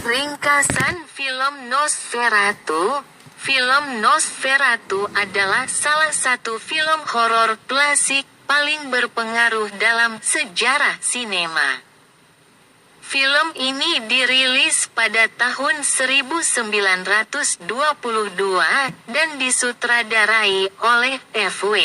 Ringkasan film Nosferatu. Film Nosferatu adalah salah satu film horor klasik paling berpengaruh dalam sejarah sinema. Film ini dirilis pada tahun 1922 dan disutradarai oleh F.W.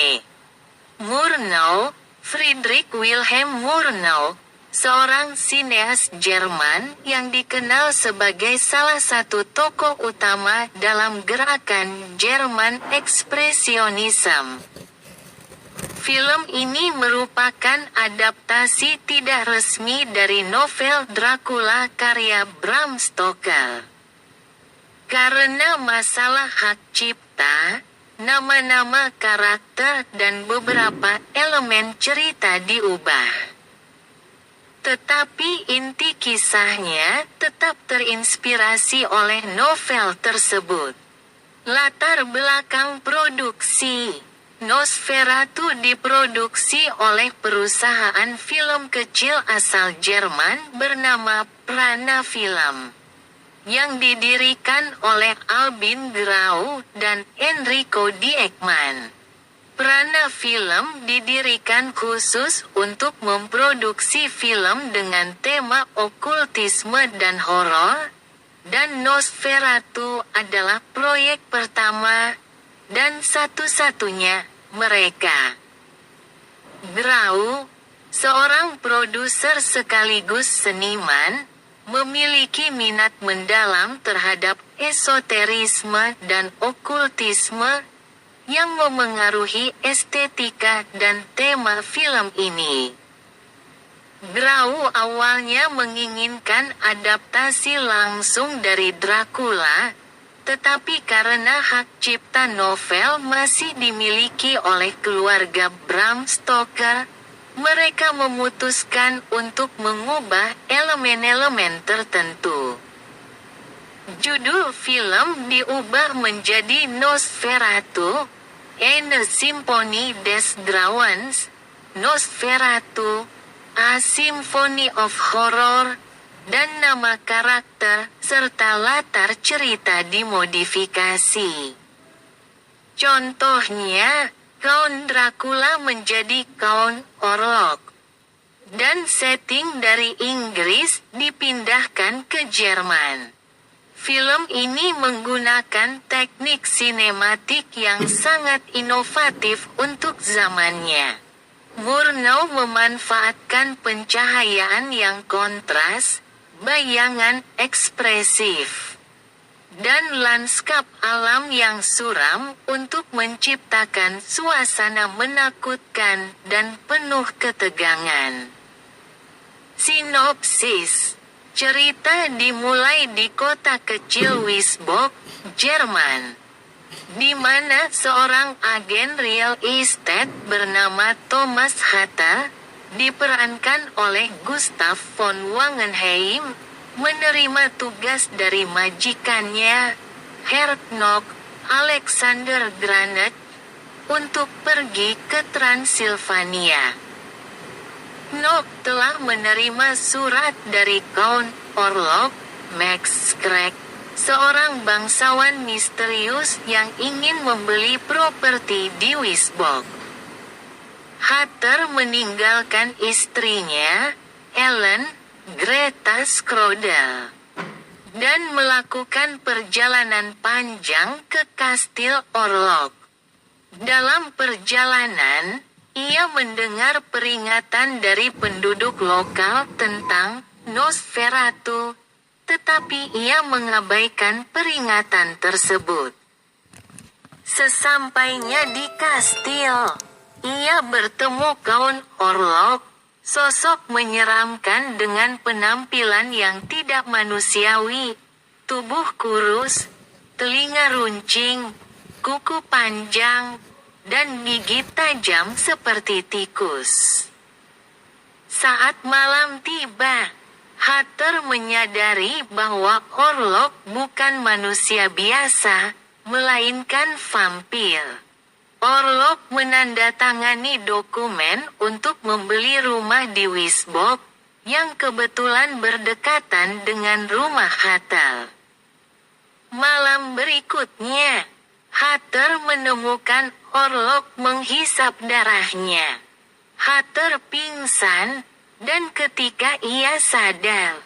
Murnau, Friedrich Wilhelm Murnau, seorang sineas Jerman yang dikenal sebagai salah satu tokoh utama dalam gerakan Jerman Ekspresionisme. Film ini merupakan adaptasi tidak resmi dari novel Dracula karya Bram Stoker. Karena masalah hak cipta, nama-nama karakter dan beberapa elemen cerita diubah. Tetapi inti kisahnya tetap terinspirasi oleh novel tersebut. Latar belakang produksi. Nosferatu diproduksi oleh perusahaan film kecil asal Jerman bernama Prana Film, yang didirikan oleh Albin Grau dan Enrico Dieckmann. Prana Film didirikan khusus untuk memproduksi film dengan tema okultisme dan horor, dan Nosferatu adalah proyek pertama dan satu-satunya mereka. Grau, seorang produser sekaligus seniman, memiliki minat mendalam terhadap esoterisme dan okultisme yang memengaruhi estetika dan tema film ini. Grau awalnya menginginkan adaptasi langsung dari Dracula, tetapi karena hak cipta novel masih dimiliki oleh keluarga Bram Stoker, mereka memutuskan untuk mengubah elemen-elemen tertentu. Judul film diubah menjadi Nosferatu, Eine Symphonie des Grauens, Nosferatu, A Symphony of Horror, dan nama karakter, serta latar cerita dimodifikasi. Contohnya, Count Dracula menjadi Count Orlok, dan setting dari Inggris dipindahkan ke Jerman. Film ini menggunakan teknik sinematik yang sangat inovatif untuk zamannya. Murnau memanfaatkan pencahayaan yang kontras, bayangan ekspresif, dan lanskap alam yang suram untuk menciptakan suasana menakutkan dan penuh ketegangan. Sinopsis: cerita dimulai di kota kecil Wisborg, Jerman, di mana seorang agen real estate bernama Thomas Hatta, diperankan oleh Gustav von Wangenheim, menerima tugas dari majikannya, Hertog Alexander Granit, untuk pergi ke Transilvania. Nog telah menerima surat dari Count Orlok, Max Schreck, seorang bangsawan misterius yang ingin membeli properti di Wisborg. Hatter meninggalkan istrinya, Ellen, Greta Skrodel, dan melakukan perjalanan panjang ke Kastil Orlok. Dalam perjalanan, ia mendengar peringatan dari penduduk lokal tentang Nosferatu, tetapi ia mengabaikan peringatan tersebut. Sesampainya di kastil, ia bertemu Count Orlok, sosok menyeramkan dengan penampilan yang tidak manusiawi, tubuh kurus, telinga runcing, kuku panjang, dan gigi tajam seperti tikus. Saat malam tiba, Hatter menyadari bahwa Orlok bukan manusia biasa, melainkan vampir. Orlok menandatangani dokumen untuk membeli rumah di Wisborg, yang kebetulan berdekatan dengan rumah Hatter. Malam berikutnya, Hatter menemukan Orlok menghisap darahnya. Hatter pingsan, dan ketika ia sadar,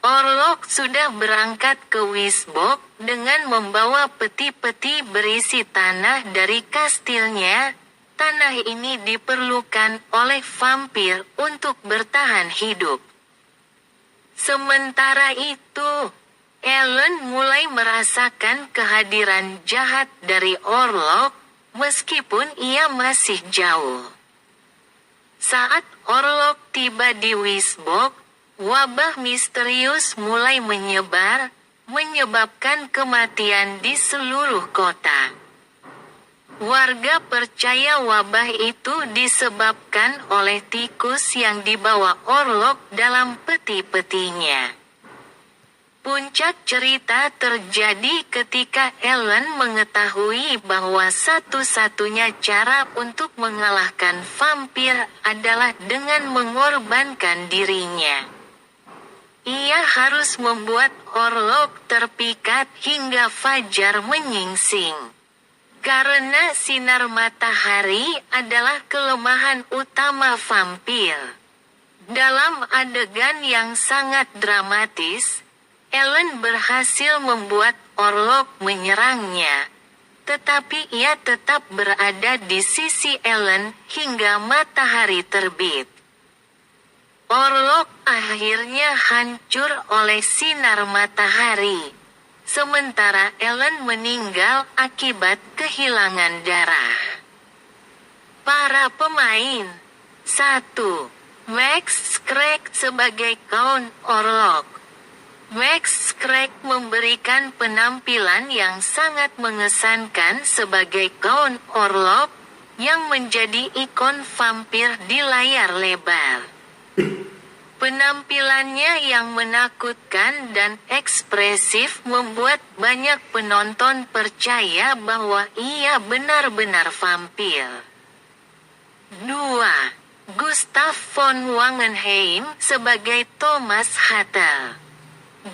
Orlok sudah berangkat ke Wisbok dengan membawa peti-peti berisi tanah dari kastilnya. Tanah ini diperlukan oleh vampir untuk bertahan hidup. Sementara itu, Ellen mulai merasakan kehadiran jahat dari Orlok, meskipun ia masih jauh. Saat Orlok tiba di Wisbok, wabah misterius mulai menyebar, menyebabkan kematian di seluruh kota. Warga percaya wabah itu disebabkan oleh tikus yang dibawa Orlok dalam peti-petinya. Puncak cerita terjadi ketika Ellen mengetahui bahwa satu-satunya cara untuk mengalahkan vampir adalah dengan mengorbankan dirinya. Ia harus membuat Orlok terpikat hingga fajar menyingsing. Karena sinar matahari adalah kelemahan utama vampir. Dalam adegan yang sangat dramatis, Ellen berhasil membuat Orlok menyerangnya, tetapi ia tetap berada di sisi Ellen hingga matahari terbit. Orlok akhirnya hancur oleh sinar matahari. Sementara Ellen meninggal akibat kehilangan darah. Para pemain. 1. Max Schreck sebagai Count Orlok. Max Schreck memberikan penampilan yang sangat mengesankan sebagai Count Orlok, yang menjadi ikon vampir di layar lebar. Penampilannya yang menakutkan dan ekspresif membuat banyak penonton percaya bahwa ia benar-benar vampir. 2. Gustav von Wangenheim sebagai Thomas Hatter.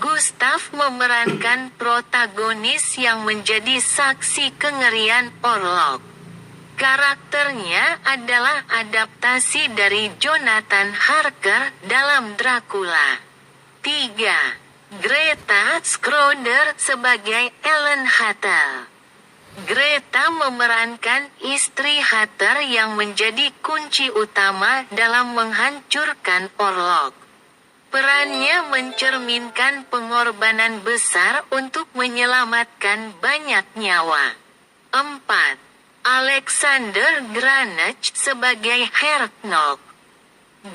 Gustav memerankan protagonis yang menjadi saksi kengerian Orlok. Karakternya adalah adaptasi dari Jonathan Harker dalam Dracula. 3. Greta Schroeder sebagai Ellen Hatter. Greta memerankan istri Hatter yang menjadi kunci utama dalam menghancurkan Orlok. Perannya mencerminkan pengorbanan besar untuk menyelamatkan banyak nyawa. 4. Alexander Granach sebagai Hernok.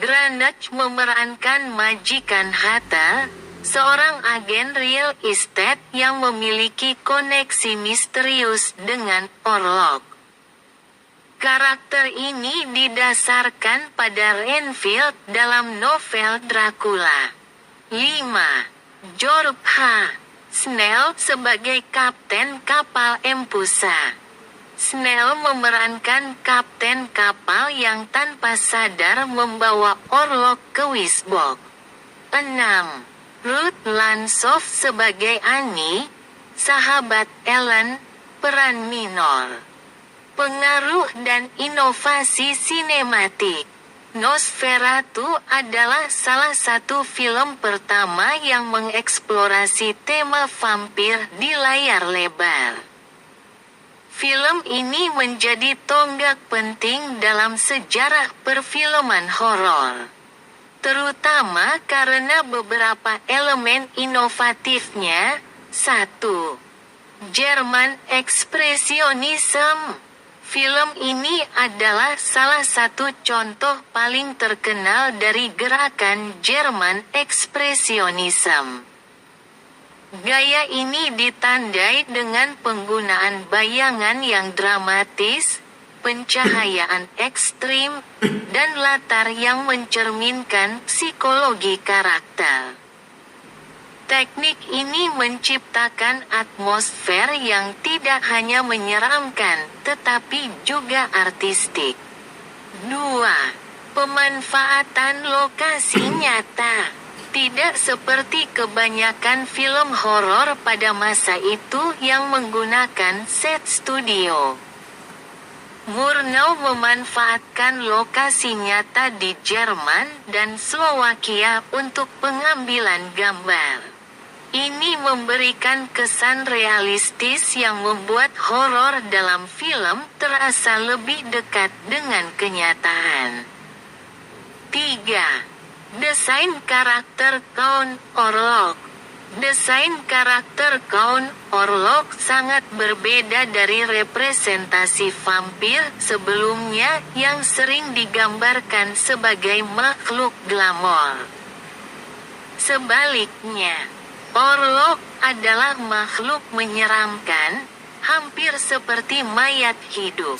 Granach memerankan majikan Hatter, seorang agen real estate yang memiliki koneksi misterius dengan Orlok. Karakter ini didasarkan pada Renfield dalam novel Dracula. 5. George H. Snell sebagai Kapten Kapal Empusa. Snell memerankan kapten kapal yang tanpa sadar membawa Orlok ke Wisbok. 6. Ruth Lansoff sebagai Annie, sahabat Ellen, peran minor. Pengaruh dan inovasi sinematik. Nosferatu adalah salah satu film pertama yang mengeksplorasi tema vampir di layar lebar. Film ini menjadi tonggak penting dalam sejarah perfilman horor, terutama karena beberapa elemen inovatifnya. 1. Jerman Expressionism. Film ini adalah salah satu contoh paling terkenal dari gerakan Jerman Expressionism. Gaya ini ditandai dengan penggunaan bayangan yang dramatis, pencahayaan ekstrim, dan latar yang mencerminkan psikologi karakter. Teknik ini menciptakan atmosfer yang tidak hanya menyeramkan, tetapi juga artistik. 2. Pemanfaatan lokasi nyata. Tidak seperti kebanyakan film horor pada masa itu yang menggunakan set studio. Murnau memanfaatkan lokasi nyata di Jerman dan Slowakia untuk pengambilan gambar. Ini memberikan kesan realistis yang membuat horor dalam film terasa lebih dekat dengan kenyataan. 3. Desain karakter Count Orlok. Desain karakter Count Orlok sangat berbeda dari representasi vampir sebelumnya yang sering digambarkan sebagai makhluk glamor. Sebaliknya, Orlok adalah makhluk menyeramkan, hampir seperti mayat hidup.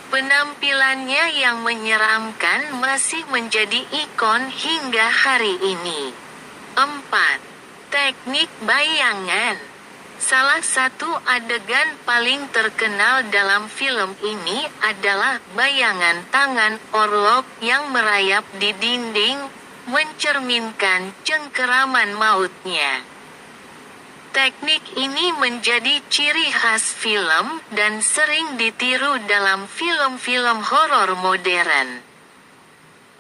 Penampilannya yang menyeramkan masih menjadi ikon hingga hari ini. 4. Teknik bayangan. Salah satu adegan paling terkenal dalam film ini adalah bayangan tangan Orlok yang merayap di dinding, mencerminkan cengkeraman mautnya. Teknik ini menjadi ciri khas film dan sering ditiru dalam film-film horor modern.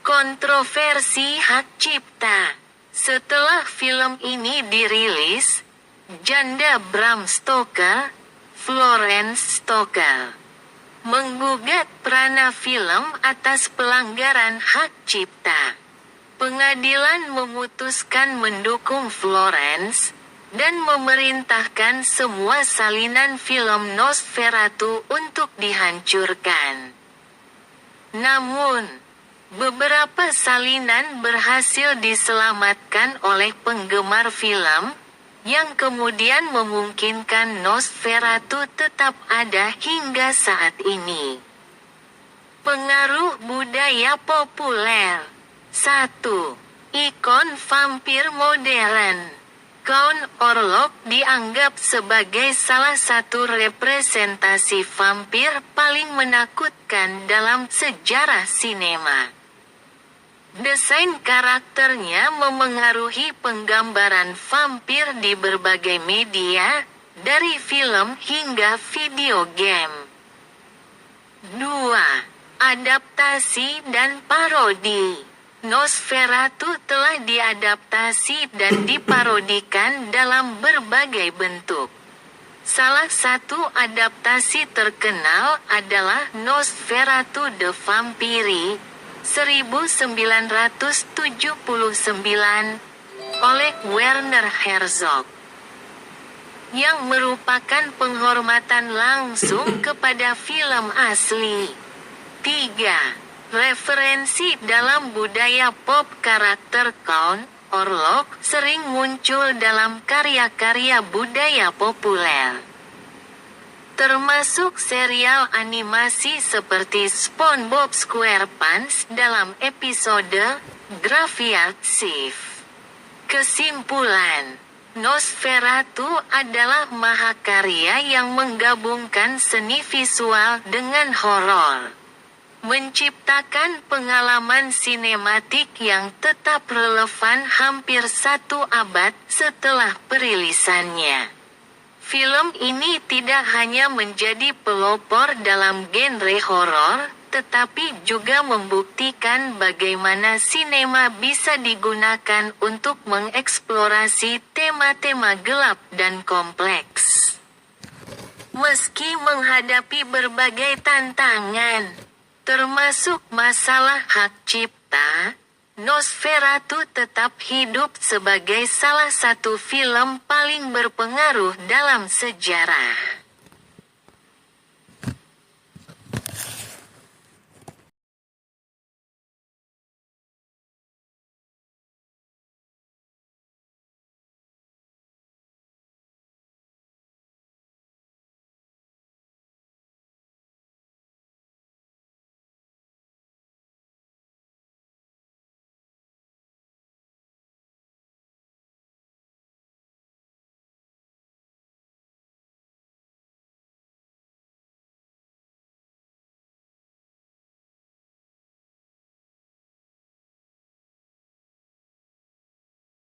Kontroversi hak cipta. Setelah film ini dirilis, janda Bram Stoker, Florence Stoker, menggugat Prana Film atas pelanggaran hak cipta. Pengadilan memutuskan mendukung Florence dan memerintahkan semua salinan film Nosferatu untuk dihancurkan. Namun, beberapa salinan berhasil diselamatkan oleh penggemar film, yang kemudian memungkinkan Nosferatu tetap ada hingga saat ini. Pengaruh budaya populer. 1. Ikon vampir modern. Count Orlok dianggap sebagai salah satu representasi vampir paling menakutkan dalam sejarah sinema. Desain karakternya memengaruhi penggambaran vampir di berbagai media, dari film hingga video game. 2. Adaptasi dan parodi. Nosferatu telah diadaptasi dan diparodikan dalam berbagai bentuk. Salah satu adaptasi terkenal adalah Nosferatu the Vampire, 1979, oleh Werner Herzog, yang merupakan penghormatan langsung kepada film asli. 3. Referensi dalam budaya pop. Karakter Count Orlok sering muncul dalam karya-karya budaya populer, termasuk serial animasi seperti SpongeBob SquarePants dalam episode Graveyard Shift. Kesimpulan, Nosferatu adalah mahakarya yang menggabungkan seni visual dengan horor, menciptakan pengalaman sinematik yang tetap relevan hampir 1 abad setelah perilisannya. Film ini tidak hanya menjadi pelopor dalam genre horor, tetapi juga membuktikan bagaimana sinema bisa digunakan untuk mengeksplorasi tema-tema gelap dan kompleks. Meski menghadapi berbagai tantangan, termasuk masalah hak cipta, Nosferatu tetap hidup sebagai salah satu film paling berpengaruh dalam sejarah.